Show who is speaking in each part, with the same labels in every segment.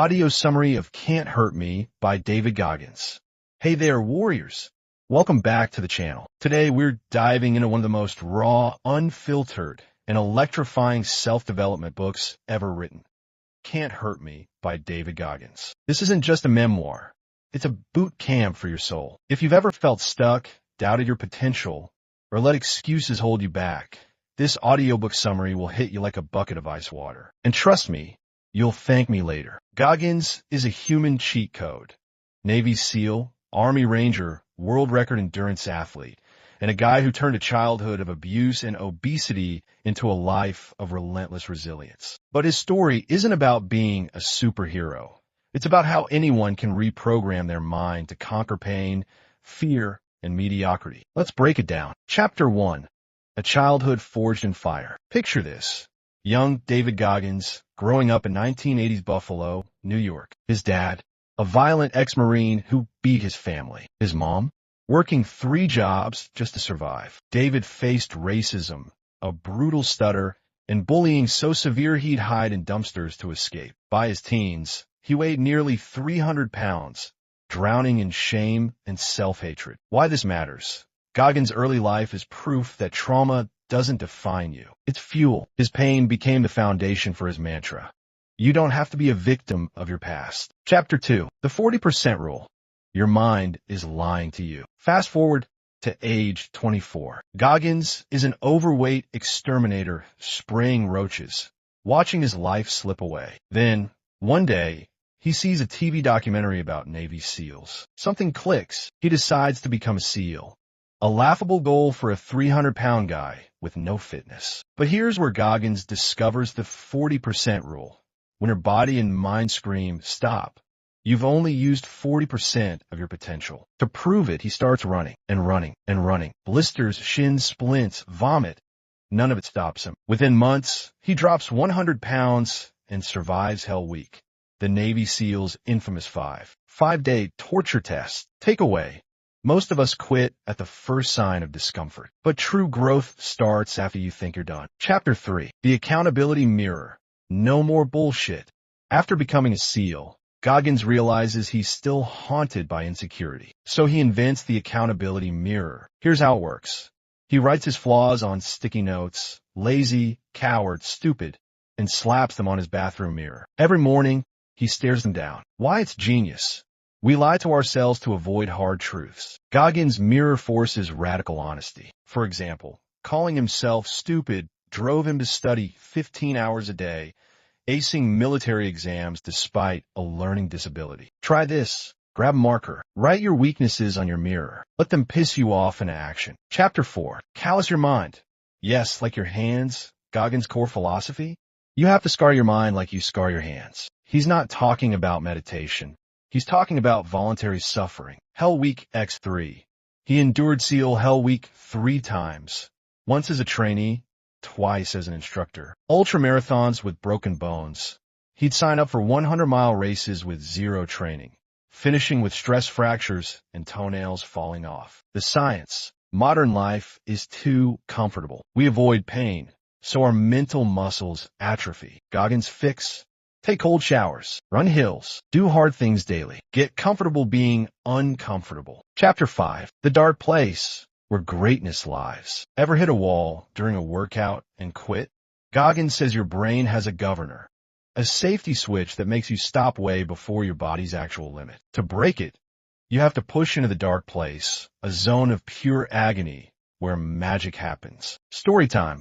Speaker 1: Audio summary of Can't Hurt Me by David Goggins. Hey there, warriors. Welcome back to the channel. Today, we're diving into one of the most raw, unfiltered, and electrifying self-development books ever written. Can't Hurt Me by David Goggins. This isn't just a memoir. It's a boot camp for your soul. If you've ever felt stuck, doubted your potential, or let excuses hold you back, this audiobook summary will hit you like a bucket of ice water. And trust me, you'll thank me later. Goggins is a human cheat code. Navy SEAL, Army Ranger, world record endurance athlete, and a guy who turned a childhood of abuse and obesity into a life of relentless resilience. But his story isn't about being a superhero. It's about how anyone can reprogram their mind to conquer pain, fear, and mediocrity. Let's break it down. Chapter 1. A Childhood Forged in Fire. Picture this. Young David Goggins, growing up in 1980s Buffalo, New York. His dad, a violent ex-Marine who beat his family. His mom, working 3 jobs just to survive. David faced racism, a brutal stutter, and bullying so severe he'd hide in dumpsters to escape. By his teens, he weighed nearly 300 pounds, drowning in shame and self-hatred. Why this matters? Goggins' early life is proof that trauma doesn't define you. It's fuel. His pain became the foundation for his mantra. You don't have to be a victim of your past. Chapter 2. The 40% Rule. Your mind is lying to you. Fast forward to age 24. Goggins is an overweight exterminator spraying roaches, watching his life slip away. Then, one day, he sees a TV documentary about Navy SEALs. Something clicks. He decides to become a SEAL. A laughable goal for a 300-pound guy with no fitness. But here's where Goggins discovers the 40% rule. When your body and mind scream, stop, you've only used 40% of your potential. To prove it, he starts running and running and running. Blisters, shins, splints, vomit. None of it stops him. Within months, he drops 100 pounds and survives Hell Week, the Navy SEALs' infamous 5-day torture test. Takeaway. Most of us quit at the first sign of discomfort, but true growth starts after you think you're done. Chapter 3. The Accountability Mirror. No more bullshit. After becoming a SEAL, Goggins realizes he's still haunted by insecurity. So he invents the accountability mirror. Here's how it works. He writes his flaws on sticky notes, lazy, coward, stupid, and slaps them on his bathroom mirror. Every morning, he stares them down. Why? It's genius. We lie to ourselves to avoid hard truths. Goggins' mirror forces radical honesty. For example, calling himself stupid drove him to study 15 hours a day, acing military exams despite a learning disability. Try this. Grab a marker. Write your weaknesses on your mirror. Let them piss you off into action. Chapter 4. Callous your mind. Yes, like your hands, Goggins' core philosophy. You have to scar your mind like you scar your hands. He's not talking about meditation. He's talking about voluntary suffering. Hell Week X3. He endured SEAL Hell Week 3 times. Once as a trainee, twice as an instructor. Ultramarathons with broken bones. He'd sign up for 100-mile races with 0 training, finishing with stress fractures and toenails falling off. The science. Modern life is too comfortable. We avoid pain, so our mental muscles atrophy. Goggins' fix. Take cold showers, run hills, do hard things daily. Get comfortable being uncomfortable. Chapter 5. The Dark Place, where greatness lies. Ever hit a wall during a workout and quit? Goggins says your brain has a governor, a safety switch that makes you stop way before your body's actual limit. To break it, you have to push into the dark place, a zone of pure agony where magic happens. Story time.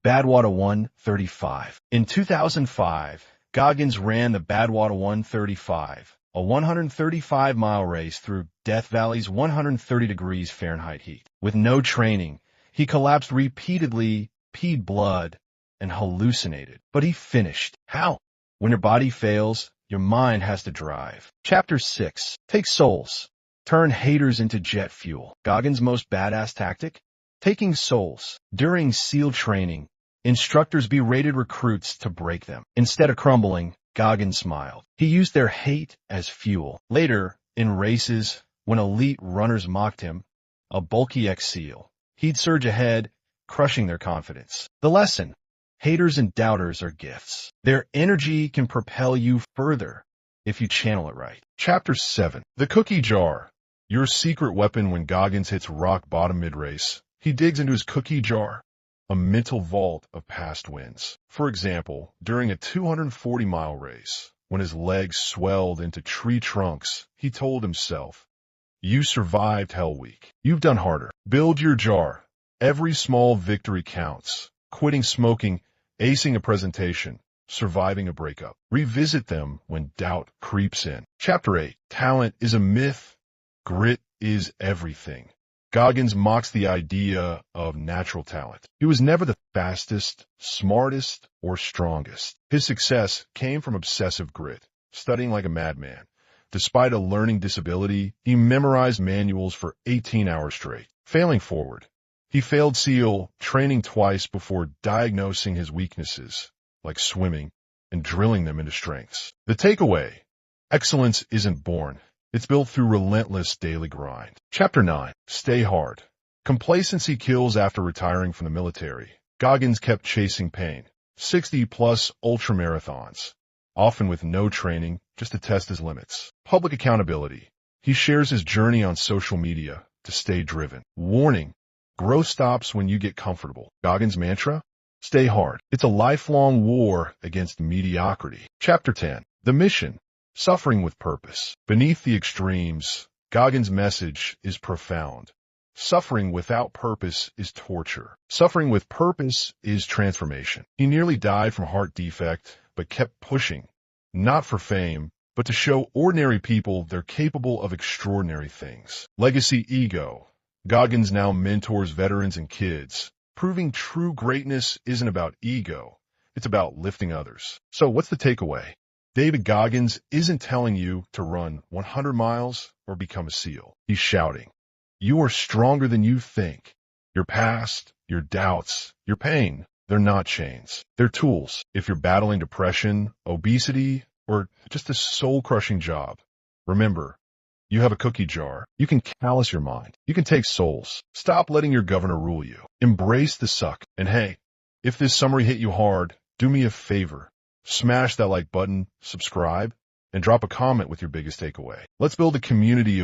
Speaker 1: Badwater 135. In 2005, Goggins ran the Badwater 135, a 135-mile race through Death Valley's 130 degrees Fahrenheit heat. With no training, he collapsed repeatedly, peed blood, and hallucinated. But he finished. How? When your body fails, your mind has to drive. Chapter 6. Take souls. Turn haters into jet fuel. Goggins' most badass tactic? Taking souls. During SEAL training, instructors berated recruits to break them. Instead of crumbling, Goggins smiled. He used their hate as fuel. Later, in races, when elite runners mocked him, a bulky ex-SEAL, he'd surge ahead, crushing their confidence. The lesson. Haters and doubters are gifts. Their energy can propel you further. if you channel it right. Chapter 7. The Cookie Jar. Your secret weapon when Goggins hits rock bottom mid-race. He digs into his cookie jar, a mental vault of past wins. For example, during a 240-mile race, when his legs swelled into tree trunks, he told himself, "You survived Hell Week. You've done harder. Build your jar. Every small victory counts. Quitting smoking, acing a presentation, surviving a breakup. Revisit them when doubt creeps in." Chapter 8. Talent is a myth. Grit is everything. Goggins mocks the idea of natural talent. He was never the fastest, smartest, or strongest. His success came from obsessive grit, studying like a madman. Despite a learning disability, he memorized manuals for 18 hours straight. Failing forward. He failed SEAL training twice before diagnosing his weaknesses, like swimming, and drilling them into strengths. The takeaway: excellence isn't born. It's built through relentless daily grind. Chapter 9. Stay hard. Complacency kills. After retiring from the military, Goggins kept chasing pain. 60-plus ultramarathons, often with no training, just to test his limits. Public accountability. He shares his journey on social media to stay driven. Warning: growth stops when you get comfortable. Goggins' mantra: stay hard. It's a lifelong war against mediocrity. Chapter 10. The Mission. Suffering with purpose. Beneath the extremes, Goggins' message is profound. Suffering without purpose is torture. Suffering with purpose is transformation. He nearly died from heart defect, but kept pushing, not for fame, but to show ordinary people they're capable of extraordinary things. Legacy ego. Goggins now mentors veterans and kids, proving true greatness isn't about ego, it's about lifting others. So what's the takeaway? David Goggins isn't telling you to run 100 miles or become a SEAL. He's shouting, you are stronger than you think. Your past, your doubts, your pain, they're not chains. They're tools. If you're battling depression, obesity, or just a soul-crushing job, remember, you have a cookie jar. You can callous your mind. You can take souls. Stop letting your governor rule you. Embrace the suck. And hey, if this summary hit you hard, do me a favor. Smash that like button, subscribe, and drop a comment with your biggest takeaway. Let's build a community of